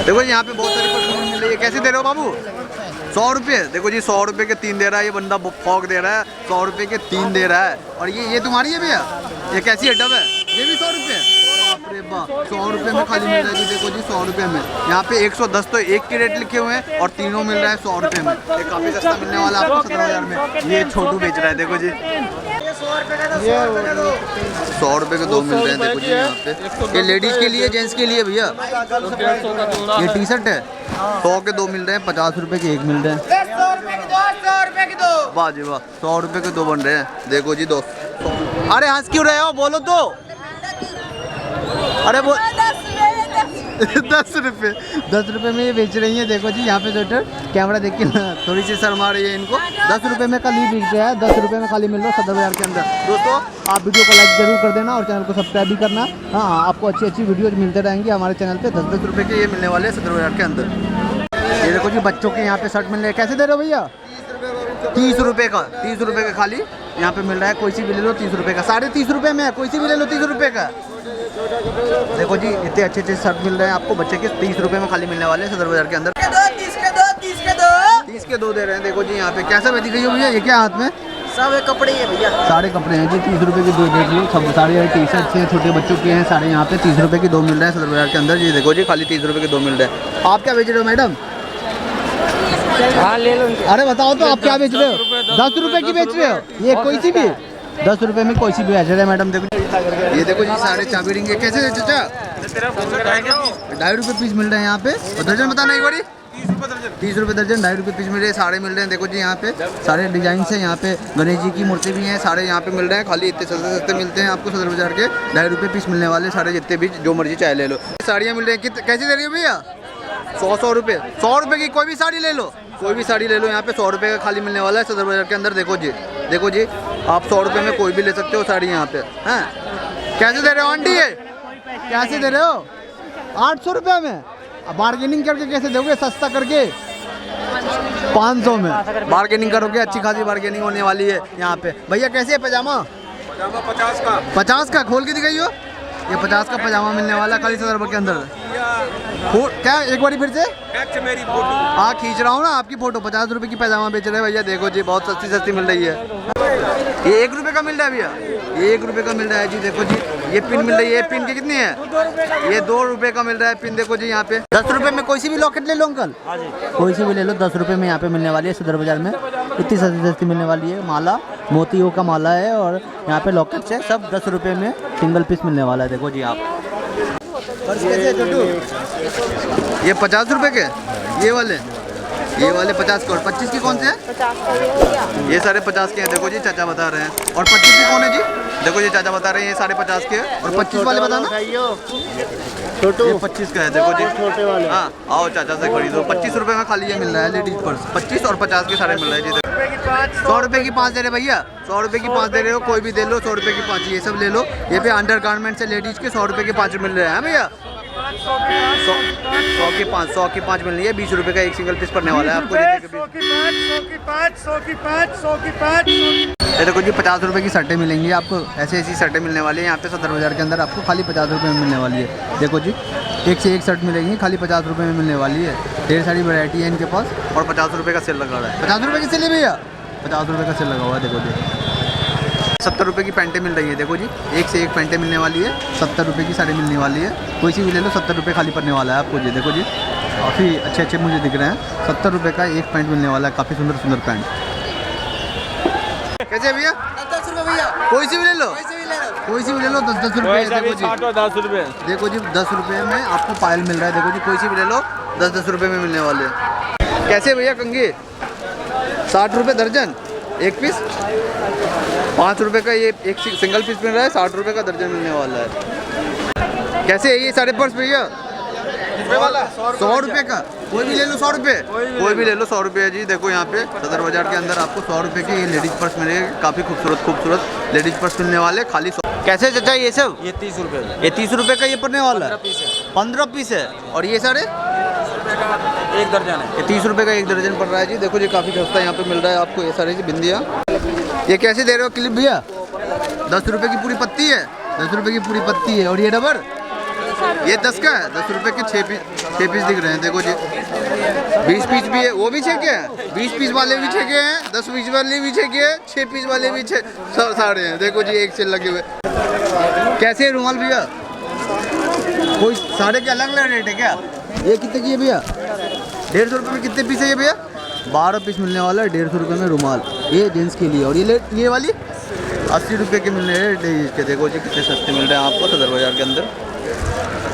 देखो यहाँ पे बहुत सारी परफ्यूम मिल रही है। कैसे दे रहे हो बाबू? 100 रुपये। देखो जी 100 रुपये के 3 दे रहा है ये बंदा, फॉग दे रहा है 100 रुपये के 3 दे रहा है। और ये तुम्हारी है भैया? ये कैसी है डब है? ये भी 100 रुपये? अरे वाह, 100 रुपये में खाली मिल रहा है जी। देखो जी 100 रुपये में। यहाँ पे 110 तो एक के रेट लिखे हुए हैं और तीनों मिल रहा है 100 रुपये में। ये काफ़ी सस्ता मिलने वाला है आपको 17 हज़ार में। ये छोटू बेच रहा है। देखो जी 100 रुपये के 2 मिल रहे हैं। देखो जी यहाँ पे ये लेडीज के लिए, जेंट्स के लिए भैया। ये टी शर्ट है 100 के 2 मिल रहे हैं, 50 रुपये के 1 मिल रहे हैं। 100 रुपए की 2। वाह जी वाह, 100 रुपये के 2 बन रहे हैं। देखो जी 2। अरे हंस क्यों रहे हो? बोलो तो। अरे वो 10 रुपये में ये बेच रही है। देखो जी यहाँ पे स्वेटर, कैमरा देख के थोड़ी सी शर्म आ रही है इनको। 10 रुपये में खाली बिक रहा है, 10 रुपये में खाली मिल रहा है सदर बाजार के अंदर। दोस्तों आप वीडियो को लाइक जरूर कर देना और चैनल को सब्सक्राइब भी करना। हाँ, आपको अच्छी अच्छी वीडियोज मिलते रहेंगे हमारे चैनल पे। 10-10 रुपये के ये मिलने वाले हैं सदर बाजार के अंदर। ये देखो जी बच्चों के यहाँ पे शर्ट मिल रहे हैं। कैसे दे रहे हो भैया? 30 रुपये का। 30 रुपये का खाली यहाँ पे मिल रहा है। कोई सी भी ले लो 30 रुपये का। 30.5 रुपये में है, कोई सी भी ले लो 30 रुपये का। देखो जी इतने अच्छे अच्छे शर्ट मिल रहे हैं आपको बच्चे के। 30 रुपये में खाली मिलने वाले हैं सदर बाजार के अंदर। 30 के 2 दे रहे हैं। देखो जी यहाँ पे कैसा बेची गई हो भैया? ये क्या हाथ में? सब कपड़े हैं भैया, सारे कपड़े हैं जी। 30 रुपये के 2 देख लो। सब सारे टी शर्ट्स हैं, छोटे बच्चों के हैं सारे। यहाँ पे 30 रुपये के 2 मिल रहे हैं सदर बाजार के अंदर। ये देखो जी खाली 30 रुपये के 2 मिल रहे हैं। आप क्या बेच रहे हो मैडम? हाँ ले लो। अरे बताओ तो आप क्या बेच रहे हो? 10 रुपये की बेच रहे हो? ये कोई सी भी 10 रुपये में कोई सी भी बेच रहे हैं मैडम। देखो ये देखो जी सारे चाबी रिंग। कैसे है चाचा? 2.5 रुपये पीस मिल रहे हैं यहाँ पे। और दर्जन बताना एक बारी। 30 रुपये दर्जन, 2.5 रुपये पीस मिल रहे हैं। सारे मिल रहे हैं। देखो जी यहाँ पे सारे डिजाइन से। यहाँ पे गणेश जी की मूर्ति भी हैं, सारे यहाँ पे मिल रहे हैं। खाली इतने सस्ते सस्ते मिलते हैं आपको सदर बाजार के। 2.5 रुपये पीस मिलने वाले सारे, जितने भी जो मर्जी चाहे ले लो। साड़ियाँ मिल रही हैं। कैसे दे रही हो भैया? 100 रुपये। 100 रुपये की कोई भी साड़ी ले लो, कोई भी साड़ी ले लो। यहाँ पे 100 रुपये का खाली मिलने वाला है सदर बाजार के अंदर। देखो जी, देखो जी आप 100 रुपये में कोई भी ले सकते हो साड़ी यहाँ पे। हैं कैसे दे रहे हो आंटी? ये कैसे दे रहे हो? 800 रुपये में। बार्गेनिंग करके कैसे दोगे? सस्ता करके 500 में बार्गेनिंग करोगे। अच्छी खासी बार्गेनिंग होने वाली है यहाँ पे। भैया कैसे है पजामा? 50 का। 50 का खोल के दिखाइयो। ये 50 का पजामा मिलने वाला खाली सदर बाजार के अंदर। क्या एक बार फिर से? मेरी फोटो। हाँ खींच रहा हूँ ना आपकी फोटो। 50 रुपये की पजामा बेच रहे हैं भैया। देखो जी बहुत सस्ती सस्ती मिल रही है। ये 1 रुपये का मिल रहा है भैया। ये 1 रुपये का मिल रहा है जी। देखो जी ये पिन मिल रही है। ये पिन की कितनी है? ये 2 रुपये का मिल रहा है पिन। देखो जी यहाँ पे 10 रुपये में कोई सी भी लॉकेट ले लो अंकल। कोई सी भी ले लो 10 रुपये में यहाँ पे मिलने वाली है सदर बाजार में। इतनी सस्ती सस्ती मिलने वाली है। माला मोतियों का माला है और यहाँ पे लॉकेट्स है। सब 10 रुपये में सिंगल पीस मिलने वाला है। देखो जी आप ये 50 रुपये के ये वाले 50 के। और 25 के कौन से हैं? ये सारे 50 के हैं। देखो जी चाचा बता रहे हैं। और 25 के कौन है जी? देखो जी चाचा बता रहे हैं ये सारे 50 के। और 25 वाले बताना। छोटू ये 25 का है। देखो जी छोटे वाले। हाँ आओ चाचा से खरीदो। 25 रुपये में खाली ये मिल रहा है लेडीज पर्स। 25 और 50 के सारे मिल रहे हैं जी। 100 रुपये की 5 दे रहे भैया। 100 रुपये की 5 दे रहे हो, कोई भी दे लो। 100 रुपये की 5 ये सब ले लो। ये पे अंडर गारमेंट्स है लेडीज के। 100 रुपये के 5 मिल रहे हैं भैया। 100 की 5 मिल रही है। 20 रुपये का एक सिंगल पीस पड़ने वाला है आपको। ये देखो जी 50 रुपये की शर्टें मिलेंगी आपको। ऐसी ऐसी शर्टें मिलने वाली है यहाँ पे सदर बाजार के अंदर आपको। खाली 50 रुपये में मिलने वाली है। देखो जी एक से एक शर्ट मिलेंगी खाली 50 रुपये में मिलने वाली है। ढेर सारी वैरायटी है इनके पास। और 50 रुपये का सेल लगा रहा है। 50 रुपये की सेल है भैया। 50 रुपये का सेल लगा हुआ है। देखो जी 70 रुपये की पैंटें मिल रही है। देखो जी एक से एक पैंटें मिलने वाली है। 70 रुपये की साड़ी मिलने वाली है। कोई सी भी ले लो 70 रुपये खाली पड़ने वाला है आपको जी। देखो जी काफ़ी अच्छे अच्छे मुझे दिख रहे हैं। 70 रुपये का एक पैंट मिलने वाला है। काफ़ी सुंदर सुंदर पैंट। कैसे भैया? 10 रुपये भैया। कोई सी भी ले लो, कोई सी भी ले लो। 10-10 रुपये। देखो जी 10 रुपये। देखो जी 10 रुपये में आपको पायल मिल रहा है। देखो जी कोई सी भी ले लो 10-10 रुपये में मिलने वाले। कैसे भैया कंघी? 60 रुपये दर्जन एक पीस। 5 रुपये का ये एक सिंगल पीस मिल रहा है। 60 रुपये का दर्जन मिलने वाला है। कैसे है ये सारे पर्स भैया? 100 रुपये का। कोई भी ले लो 100 रुपये। कोई भी ले लो 100 रुपये जी। देखो यहाँ पे सदर बाजार के अंदर आपको 100 रुपये के ये लेडीज पर्स मिलेंगे। काफ़ी खूबसूरत लेडीज पर्स मिलने वाले खाली 100। कैसे चाचा ये सब? ये 30 रुपये। ये 30 रुपये का ये पड़ने वाला है। 15 पीस है। और ये सारे 1 दर्जन है। ये 30 रुपये का 1 दर्जन पड़ रहा है जी। देखो जी काफ़ी सस्ता यहाँ पे मिल रहा है आपको ये सारी बिंदियाँ। ये कैसे दे रहे हो क्लिप भैया? 10 रुपये की पूरी पत्ती है। 10 रुपये की पूरी पत्ती है। और ये डबर ये 10 का है, 10 रुपए के 6 पीस दिख रहे हैं। देखो जी 20 पीस भी है, वो भी 6 के हैं, 20 पीस वाले भी 6 के हैं, 10 पीस वाले भी 6 के हैं, 6 पीस वाले भी 6 साढ़े हैं। देखो जी एक सेल लगे हुए। कैसे है रुमाल भैया? कोई साढ़े के अलग अलग रेट है क्या? ये कितने की है भैया? 150 रुपये में कितने पीस है ये भैया? 12 पीस मिलने वाला है 150 रुपये में रुमाल, ये जेंट्स के लिए। और ये वाली 80 रुपये के मिलने हैं इसके। देखो जी कितने सस्ते मिल रहे हैं आपको सदर बाजार के अंदर।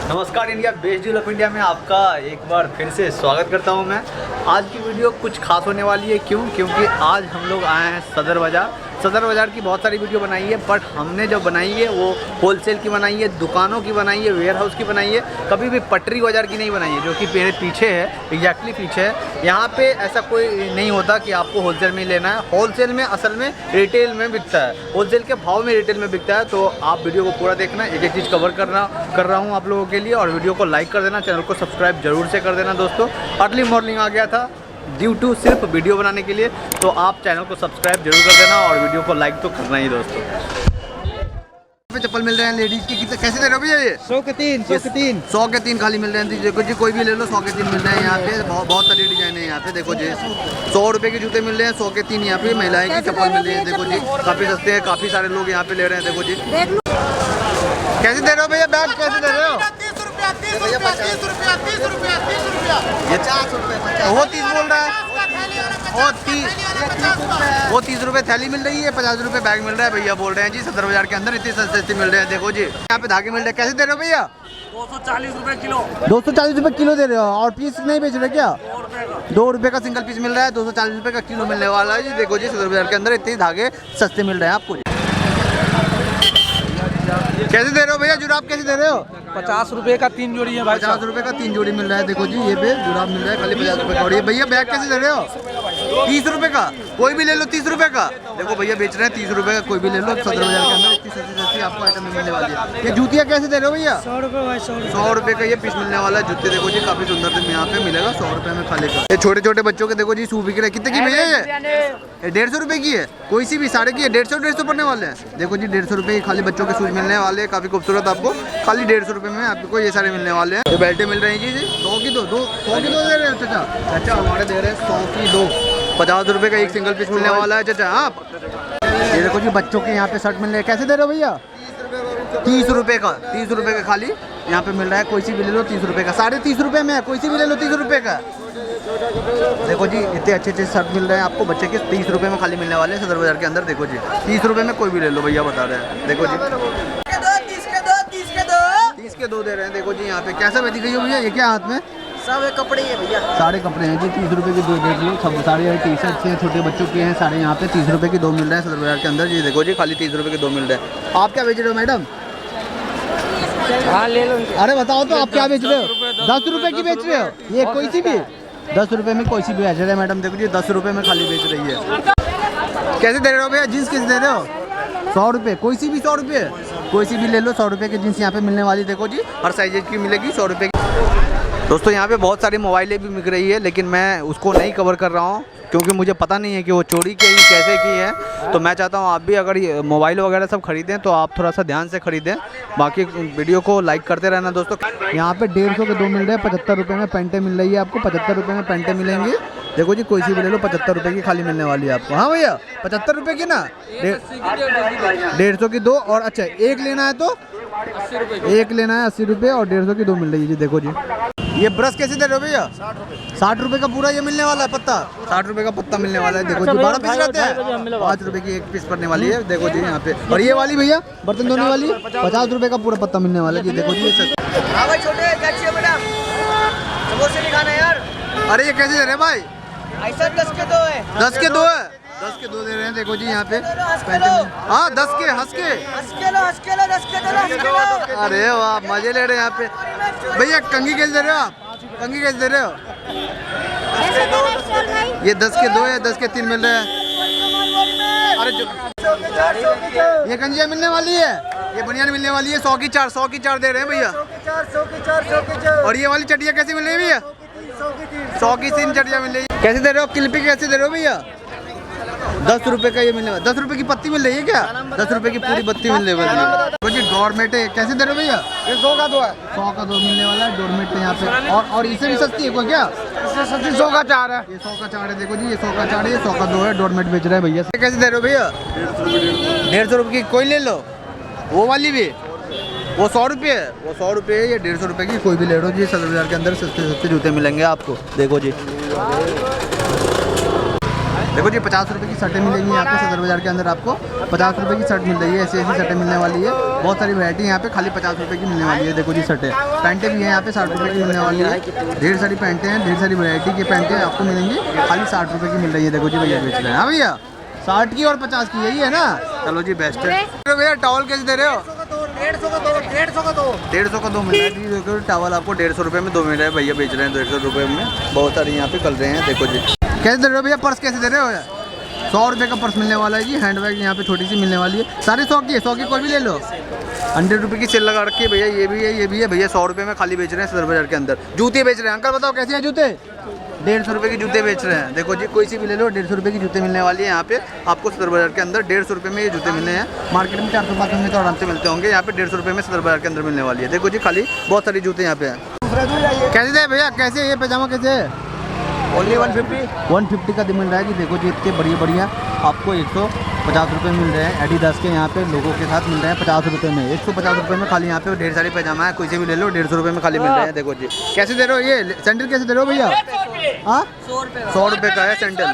नमस्कार India, best deal of India में आपका एक बार फिर से स्वागत करता हूं मैं। आज की वीडियो कुछ खास होने वाली है। क्योंकि आज हम लोग आए हैं सदर बाज़ार। सदर बाज़ार की बहुत सारी वीडियो बनाई है, बट हमने जो बनाई है वो होलसेल की बनाई है, दुकानों की बनाई है, वेयर हाउस की बनाई है, कभी भी पटरी बाज़ार की नहीं बनाई है, जो कि मेरे पीछे है, एग्जैक्टली पीछे है। यहाँ पे ऐसा कोई नहीं होता कि आपको होलसेल में लेना है। होलसेल में असल में रिटेल में बिकता है, होलसेल के भाव में रिटेल में बिकता है। तो आप वीडियो को पूरा देखना, एक एक चीज़ कवर कर रहा हूँ आप लोगों के लिए। और वीडियो को लाइक कर देना, चैनल को सब्सक्राइब जरूर से कर देना दोस्तों। अर्ली मॉर्निंग आ गया था ड्यू टू सिर्फ वीडियो बनाने के लिए, तो आप चैनल को सब्सक्राइब जरूर कर देना और वीडियो को लाइक तो करना ही दोस्तों। चप्पल मिल रहे हैं लेडीज के, कितने कैसे दे रहे हो भैया? ये 100 के 3, 100 के 3, 100 के 3 खाली मिल रहे हैं। देखो जी कोई भी ले लो 100 के 3 मिल रहे हैं यहाँ पे। बहुत सारी डिजाइन है यहाँ पे। देखो जी 100 रुपए के जूते मिल रहे हैं, 100 के 3 यहाँ पे महिलाएं की चप्पल मिल रही है। देखो जी काफी सस्ते हैं, काफी सारे लोग यहाँ पे ले रहे हैं। देखो जी कैसे दे रहे हो भैया? बैग कैसे दे रहे हो? 30 रुपया, 30 रुपया, 30 रुपया, 30 रुपया, 30 रुपया, ये 50 रुपए, वो 30 बोल रहा है। वो 30 रुपए थैली मिल रही है, 50 रुपए बैग मिल रहा है। भैया बोल रहे हैं जी सदर बाजार के अंदर इतनी सस्ती मिल रहे हैं। देखो जी यहाँ पे धागे मिल रहे हैं। कैसे दे रहे हो भैया? 240 रुपए किलो। 240 रुपए किलो दे रहे हो। और पीस नहीं बेच रहे क्या? 2 रुपए का सिंगल पीस मिल रहा है, 240 रुपए का किलो मिलने वाला है जी। देखो जी सदर बाजार के अंदर इतने धागे सस्ते मिल रहे हैं आपको। कैसे दे रहे हो भैया? जुराब कैसे दे रहे हो? 50 रुपए का 3 जोड़ी है भाई। 50 रुपए का 3 जोड़ी मिल रहा है। देखो जी ये पे जुराब मिल रहा है खाली 50 रुपए का। और ये भैया बैग कैसे दे रहे हो? 30 रुपए का, कोई भी ले लो 30 रुपए का। देखो भैया बेच रहे हैं 30 रुपए का, कोई भी ले लो। सदर बाजार के अंदर इतनी सस्ती आपको आइटम मिलने वाली है। ये जूतियाँ कैसे दे रहे हो भैया? 100 रुपये भाई, 100 रुपए का ये पीस मिलने वाला है जूते। देखो जी काफी सुंदर से यहाँ पे मिलेगा 100 रुपए में खाली का। ये छोटे छोटे बच्चों के देखो जी शू बिक रहे। कितने की भैया ये? 150 रुपए की है, कोई सी भी साढ़े की है। 150 पड़ने वाले हैं। देखो जी 150 रुपए की खाली बच्चों के शूज मिलने वाले हैं, काफी खूबसूरत। आपको खाली 150 रुपए में आपको ये सारे मिलने वाले हैं। ये बेल्टें मिल रही हैं जी 100 की 100 की 2 दे रहे हैं चाचा। चाचा हमारे दे रहे हैं 100 की 2, 50 रुपए का एक सिंगल पीस मिलने वाला है चाचा। आप ये देखो जी बच्चों के यहाँ पे शर्ट मिल रहे हैं। कैसे दे रहे हो भैया? 30 रुपए का, 30 रुपए का खाली यहाँ पे मिल रहा है। कोई सी भी ले लो 30 रुपए का, 30.5 रुपए में है। कोई सी भी ले लो 30 रुपए का। देखो जी इतने अच्छे अच्छे शर्ट मिल रहे हैं आपको बच्चे के, 30 रुपए में खाली मिलने वाले हैं सदर बाजार के अंदर। देखो जी 30 रुपए में कोई भी ले लो भैया बता रहे हैं। देखो जी 30 के 2 दे रहे हैं। देखो जी यहाँ पे कैसा बेची गई हो भैया? ये क्या हाथ में? सब कपड़े है भैया, सारे कपड़े हैं जी। 30 रुपए की 2 देख लो, सब सारे टी शर्ट हैं, छोटे बच्चों के हैं सारे। यहाँ पे 30 रुपए की 2 मिल रहे हैं सदर बाजार के अंदर जी। देखो जी खाली 30 रुपए के 2 मिल रहे हैं। आप क्या बेच रहे हो मैडम? हाँ ले लो। अरे बताओ तो आप क्या बेच रहे हो? 10 रुपए की बेच रहे हो? ये कोई सी भी 10 रुपए में कोई सी भी बेच रहे हैं मैडम। देखो जी 10 रुपए में खाली बेच रही है। कैसे दे रहे हो भैया? जीन्स कैसे दे रहे हो? 100 रुपये, कोई सी भी 100 रुपये, कोई सी भी ले लो। 100 रुपये की जीन्स यहाँ पे मिलने वाली। देखो जी हर साइज की मिलेगी 100 रुपये की। दोस्तों यहाँ पे बहुत सारी मोबाइलें भी बिक रही है, लेकिन मैं उसको नहीं कवर कर रहा हूँ क्योंकि मुझे पता नहीं है कि वो चोरी की कैसे की है। तो मैं चाहता हूँ आप भी अगर ये मोबाइल वगैरह सब खरीदें तो आप थोड़ा सा ध्यान से खरीदें। बाकी वीडियो को लाइक करते रहना दोस्तों। यहाँ पे 150 के 2 मिल रहे हैं। 75 रुपये में पैंटें मिल रही है आपको, 75 रुपये में पैंटें मिलेंगी। देखो जी कोई सी भी ले लो 75 रुपये की खाली मिलने वाली है आपको। हाँ भैया 75 रुपये की ना, 150 की 2। और अच्छा एक लेना है तो 80 रुपये, एक लेना है 80 रुपये और 150 की 2 मिल रही है जी। देखो जी ये ब्रश कैसे दे रहे हो भैया? 60 रुपये का पूरा ये मिलने वाला है पत्ता। 60 रुपये का पत्ता मिलने वाला है। देखो जी 12 पीस रहते हैं, 5 रुपये की एक पीस पड़ने वाली है। देखो जी यहाँ पे। और ये वाली भैया बर्तन धोने वाली 50 रुपये का पूरा पत्ता मिलने वाला है जी। देखो जी ये हाँ भाई छोटे मैडम, समोसे नहीं खाना यार। अरे ये कैसे दे रहे हैं भाई? ऐसा 10 के 2 है, 10 के 2 है, 10 के 2 दे रहे हैं। देखो जी यहाँ पे हाँ 10 के हंस के 10 के लो, 10 के लो, 10 के लो, 10 के लो। अरे वाह मजे ले रहे हैं यहाँ पे। भैया कंघी कैसे दे रहे हो आप? कंघी कैसे दे रहे हो? ये 10 के 2 है, 10 के 3 मिल रहे हैं। अरे जो ये कंजिया मिलने वाली है, ये बनियान मिलने वाली है 100 की 4, 100 की 4 दे रहे हैं भैया। 100 की 4। और ये वाली चटिया कैसी मिल रही है भैया? 100 की 3 चटिया मिल रही है। कैसे दे रहे हो? क्लिपिंग कैसे दे रहे हो भैया? 10 रुपए का ये मिलने वाला। 10 रुपए की पत्ती मिल रही है क्या? 10 रुपए की पूरी पत्ती मिलने वाली है। तो जी डोरमेट है, कैसे दे रहे हो भैया? ये 100 का 2 है। 100 का 2 मिलने वाला है डोरमेट है यहाँ पे। और इससे भी सस्ती है कोई क्या? इससे सस्ती 100 का 4 है। ये 100 का 4 है, देखो जी ये 100 का 4 है, ये 100 का 2 है। डोरमेट बेच रहे हैं भैया। कैसे दे रहे हो भैया? 150 रुपये की। कोई ले लो, वो वाली भी, वो 100 रुपये है, वो 100 रुपये है। ये 150 रुपये की कोई भी ले लो जी। सदर बाजार के अंदर सस्ते सस्ते जूते मिलेंगे आपको। देखो जी, देखो जी 50 रुपये की शर्टें मिलेंगी यहाँ पे सदर बाजार के अंदर। आपको 50 रुपये की शर्ट मिल रही है, ऐसी ऐसी शर्टें मिलने वाली है। बहुत सारी वैरायटी यहाँ पे खाली 50 रुपये की मिलने वाली है। देखो जी शर्टें, पैंटें भी हैं यहाँ पे 60 रुपये की मिलने वाली है। ढेर सारी पैंटें हैं, ढेर सारी वैरायटी की पैंटें आपको मिलेंगी, खाली 60 रुपये की मिल रही है। देखो जी भैया बेच रहे हैं। हाँ भैया 60 की और 50 की यही है ना? चलो जी बेस्ट है। भैया टॉवल कैसे दे रहे हो? 150 का 2, 150 का 2। 150 का 2 मिल रहा है जी। देखो टॉवल आपको 150 रुपये में 2 मिल रहा है। भैया बेच रहे हैं 150 रुपये में। बहुत सारे यहाँ पे चल रहे हैं। देखो जी कैसे दे रहे हो भैया? पर्स कैसे दे रहे हो? 100 रुपये का पर्स मिलने वाला है जी। हैंड बैग यहाँ पे छोटी सी मिलने वाली है। सारे 100 की है, 100 की कोई भी ले लो। 100 रुपये की सेल लगा रखी है भैया। ये भी है, ये भी है भैया। 100 रुपये में खाली बेच रहे हैं सदर बाजार के अंदर। जूते बेच रहे हैं। अंकल बताओ कैसे हैं जूते? 150 रुपये की जूते बेच रहे हैं। देखो जी कोई सी भी ले लो, 150 रुपये की जूते मिलने वाली है यहाँ पे आपको सदर बाजार के अंदर। 150 रुपये में ये जूते मिलने हैं। मार्केट में 400-500 में तो आराम से मिलते होंगे, यहाँ पे 150 रुपये में सदर बाजार के अंदर मिलने वाली है। देखो जी खाली बहुत सारी जूते यहाँ पे हैं। कैसे दे भैया? कैसे ये पैजामा कैसे है? ओनली 150। 150 का मिल रहा है जी। देखो जी इतने बढ़िया बढ़िया आपको 150 रुपये मिल रहे हैं। एडिडास के यहाँ पे लोगों के साथ मिल रहे हैं 50 रुपये में। 150 रुपये में खाली यहाँ पे ढेर सारी पैजामा है, कोई से भी ले लो। 150 रुपये में खाली मिल रहे हैं। देखो जी कैसे दे रहे हो? ये सैंडल कैसे दे रहे हो भैया? हाँ 100 रुपये का है सैंडल।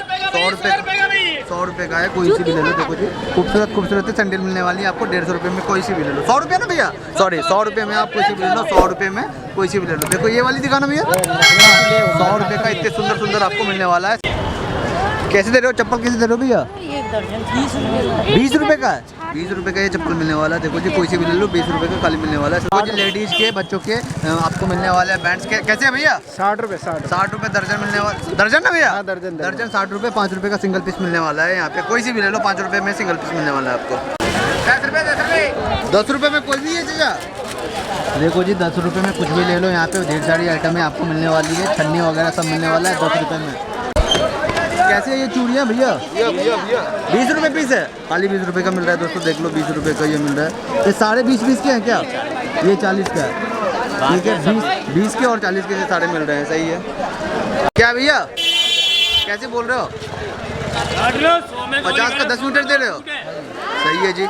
100 रुपये का है, कोई सी भी ले लो। देखो जी खूबसूरत खूबसूरत सैंडल मिलने वाली है आपको 150 रुपये में। कोई सी भी ले लो। 100 रुपये ना भैया? सॉरी 100 रुपये में आप कोई सी भी ले लो। 100 रुपये में कोई सी भी ले लो। देखो ये वाली दिखाना भैया, 100 रुपये का इतने सुंदर सुंदर आपको मिलने वाला है। कैसे दे रहे हो? चप्पल कैसे दे रहे हो भैया? 20 रुपये का है। 20 रुपये का ये चप्पल मिलने वाला है। देखो जी कोई से भी ले लो, 20 रुपये का खाली मिलने वाला है। देखो जी लेडीज के, बच्चों के आपको मिलने वाले हैं बैंड्स के। कैसे है भैया? 60 रुपये। 60 रुपये दर्जन मिलने वाला। दर्जन ना भैया? दर्जन 60 रुपये। 5 रुपये का सिंगल पीस मिलने वाला है यहाँ पे। कोई सी भी ले लो, 5 रुपये में सिंगल पीस मिलने वाला है आपको। 10 रुपये में कोई भी है चाचा? देखो जी 10 रुपये में कुछ भी ले लो। यहाँ पे ढेर सारी आइटमें आपको मिलने वाली है। छन्नी वगैरह सब मिलने वाला है 10 रुपये में। कैसे ये चूड़ियाँ भैया? 20 रुपये पीस है, खाली 20 रुपये का मिल रहा है दोस्तों। देख लो 20 रुपये का ये मिल रहा है। ये सारे 20-20 के हैं क्या? ये 40 का है। ठीक है 20 के और 40 के सारे मिल रहे हैं। सही है क्या भैया? कैसे बोल रहे हो? 50 का 10 मीटर दे रहे हो? सही है जी।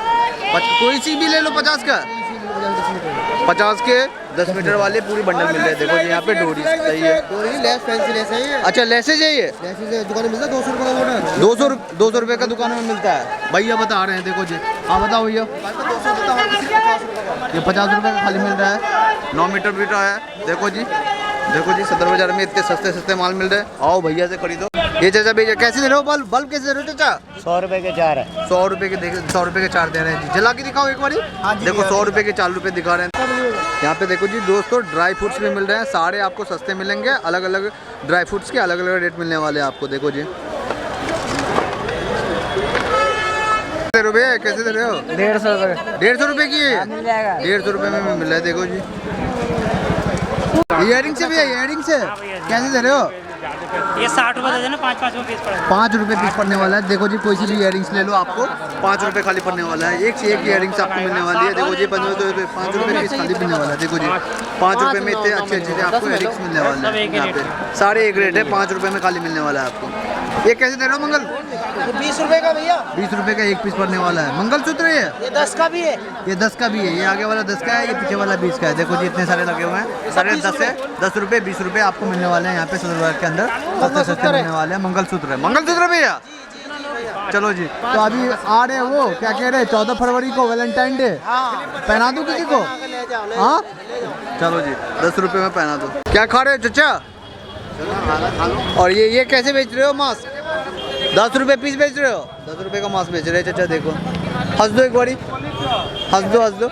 कोई सी भी ले लो 50 का। 50 के 10 मीटर वाले पूरी बंडल मिल रहे हैं। देखो जी यहाँ पे डोरी। सही है। लेस फैंसी लेस है ये। अच्छा लेसे चाहिए? लेस दुकान में मिलता है 200 रुपये का मोटर। 200 रुपये का दुकान में मिलता है। भैया बता रहे हैं। देखो जी हाँ बताओ भैया। ये 50 रुपये का खाली मिल रहा है। 9 मीटर भी है। देखो जी, देखो जी सदर बाजार में इतने सस्ते सस्ते माल मिल रहे हैं। आओ भैया से खरीदो। ये चाचा भैया कैसे दे रहे हो? बल्ब कैसे दे रहे हो चाचा? 100 रुपये के 4 है। 100 रुपये के 100 रुपये के 4 दे रहे हैं जी। जला के दिखाओ एक बारी। देखो 100 रुपये के 4 रुपये दिखा रहे हैं यहाँ पे। देखो जी दोस्तों ड्राई फ्रूट्स भी मिल रहे हैं। सारे आपको सस्ते मिलेंगे। अलग अलग ड्राई फ्रूट्स के अलग अलग रेट मिलने वाले हैं आपको। देखो जी रुपये कैसे दे रहे हो? 150 रुपये। 150 रुपये की है? मिल जाएगा। 150 रुपये में मिल रहा है। देखो जी इयरिंग से भी है। इयरिंग से कैसे दे रहे हो? ये 60 रुपये दे देना, 5-5 रुपये पीस पड़ेगा। 5 रुपये पीस पड़ने वाला है। देखो जी कोई सी भी इयरिंग्स ले लो, आपको 5 रुपये खाली पड़ने वाला है। एक से एक इयरिंग्स आपको मिलने वाली है। देखो जी 5 रुपये पीस खाली मिलने वाला है। देखो जी 5 रुपये में इतने अच्छे अच्छे आपको इयरिंग्स मिलने वाले हैं यहाँ पे। सारे एक रेट है, 5 रुपये में खाली मिलने वाला है आपको। ये कैसे दे रहे हो मंगल? 20 रुपये का भैया। 20 रुपये का एक पीस पड़ने वाला है। मंगलसूत्र है ये 10 का भी है। ये 10 का भी है। ये आगे वाला 10 का है, ये पीछे वाला 20 का है। देखो जी इतने सारे लगे हुए हैं। सारे 10 रुपये 20 रुपये आपको मिलने वाले हैं यहाँ पे सदर बाजार के अंदर। सस्ते सस्ते मिलने वाले हैं। मंगलसूत्र है। मंगलसूत्र भैया चलो जी। तो अभी आ रहे हैं वो क्या कह रहे हैं 14 फरवरी को वैलेंटाइन डे। पहना दूँ किसी को? हाँ चलो जी 10 रुपये में पहना दो। क्या खा रहे हो चाचा? और ये कैसे बेच रहे हो मांस? 10 रुपये पीस बेच रहे हो? 10 रुपये का मांस बेच रहे हैं चाचा। देखो हंस दो एक बारी, हंस दो हंस दो।